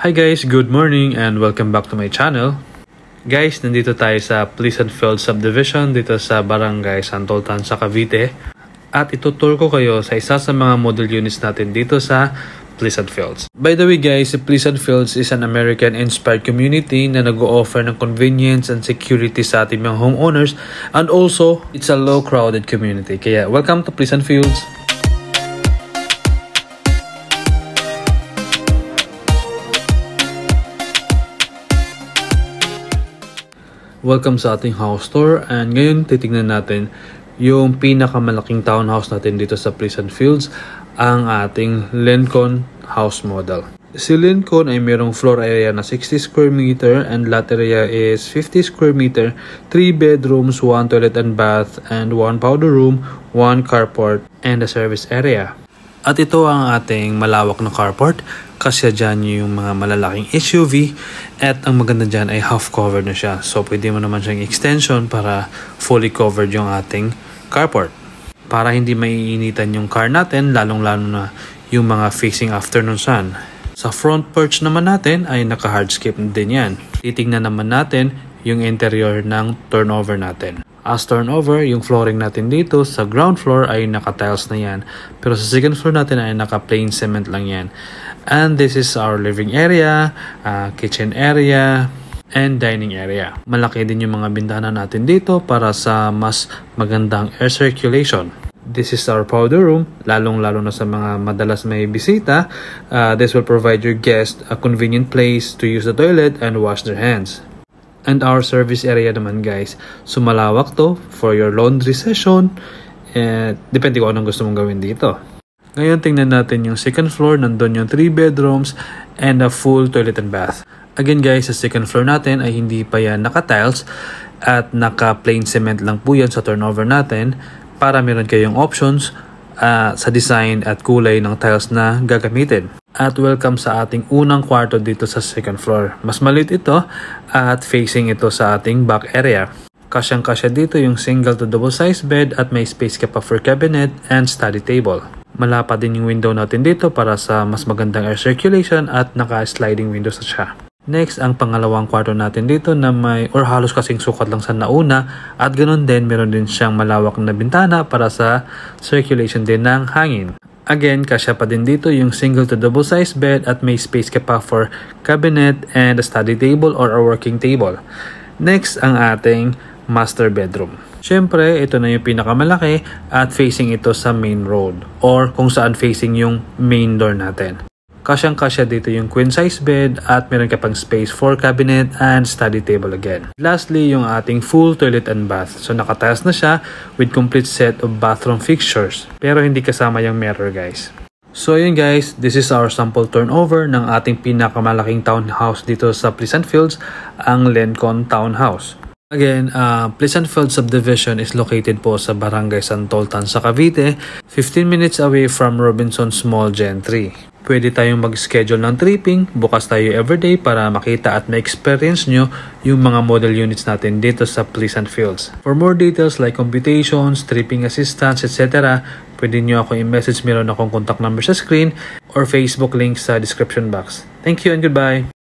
Hi guys, good morning and welcome back to my channel. Guys, nandito tayo sa Pleasant Fields Subdivision dito sa Barangay Santoltan sa Cavite. At itutur ko kayo sa isa sa mga model units natin dito sa Pleasant Fields. By the way guys, Pleasant Fields is an American-inspired community na nag-o-offer ng convenience and security sa ating mga homeowners, and also, it's a low-crowded community. Kaya, welcome to Pleasant Fields! Welcome sa ating house tour, and ngayon titignan natin yung pinakamalaking townhouse natin dito sa Pleasant Fields, ang ating Lincoln house model. Si Lincoln ay mayroong floor area na 60 square meter and lot area is 50 square meter, 3 bedrooms, 1 toilet and bath, and 1 powder room, 1 carport, and a service area. At ito ang ating malawak na carport, kasi dyan yung mga malalaking SUV, at ang maganda dyan ay half covered na siya. So pwede mo naman siyang extension para fully covered yung ating carport. Para hindi maiinitan yung car natin, lalong-lalo na yung mga facing afternoon sun. Sa front porch naman natin ay naka-hardscape din yan. Titignan naman natin yung interior ng turnover natin. As turnover, yung flooring natin dito sa ground floor ay naka-tiles na yan. Pero sa second floor natin ay naka-plain cement lang yan. And this is our living area, kitchen area, and dining area. Malaki din yung mga bintana natin dito para sa mas magandang air circulation. This is our powder room, lalong-lalo na sa mga madalas may bisita. This will provide your guests a convenient place to use the toilet and wash their hands. And our service area naman guys, so malawak to for your laundry session. Depende kung anong gusto mong gawin dito. Ngayon tingnan natin yung second floor. Nandun yung 3 bedrooms and a full toilet and bath. Again guys, sa second floor natin ay hindi pa yan naka-tiles at naka-plain cement lang po yan sa turnover natin, para meron kayong options sa design at kulay ng tiles na gagamitin. At welcome sa ating unang kwarto dito sa second floor. Mas maliit ito at facing ito sa ating back area. Kasyang-kasya dito yung single to double size bed at may space ka pa for cabinet and study table. Malapad din yung window natin dito para sa mas magandang air circulation at naka-sliding windows na siya. Next, ang pangalawang kwarto natin dito na may halos kasing sukat lang sa nauna, at ganoon din meron din siyang malawak na bintana para sa circulation din ng hangin. Again, kasya pa din dito yung single to double size bed at may space ka pa for cabinet and a study table or a working table. Next, ang ating master bedroom. Siyempre, ito na yung pinakamalaki at facing ito sa main road or kung saan facing yung main door natin. Kasyang-kasya dito yung queen size bed at meron ka pang space for cabinet and study table again. Lastly, yung ating full toilet and bath. So nakatiles na siya with complete set of bathroom fixtures. Pero hindi kasama yung mirror guys. So yun guys, this is our sample turnover ng ating pinakamalaking townhouse dito sa Pleasant Fields, ang Lincoln Townhouse. Again, Pleasant Fields Subdivision is located po sa Barangay Santoltan sa Cavite, 15 minutes away from Robinson's Mall Gen 3. Pwede tayong mag-schedule ng tripping, bukas tayo everyday para makita at ma-experience nyo yung mga model units natin dito sa Pleasant Fields. For more details like computations, tripping assistance, etc., pwede nyo ako i-message, meron akong contact number sa screen or Facebook link sa description box. Thank you and goodbye!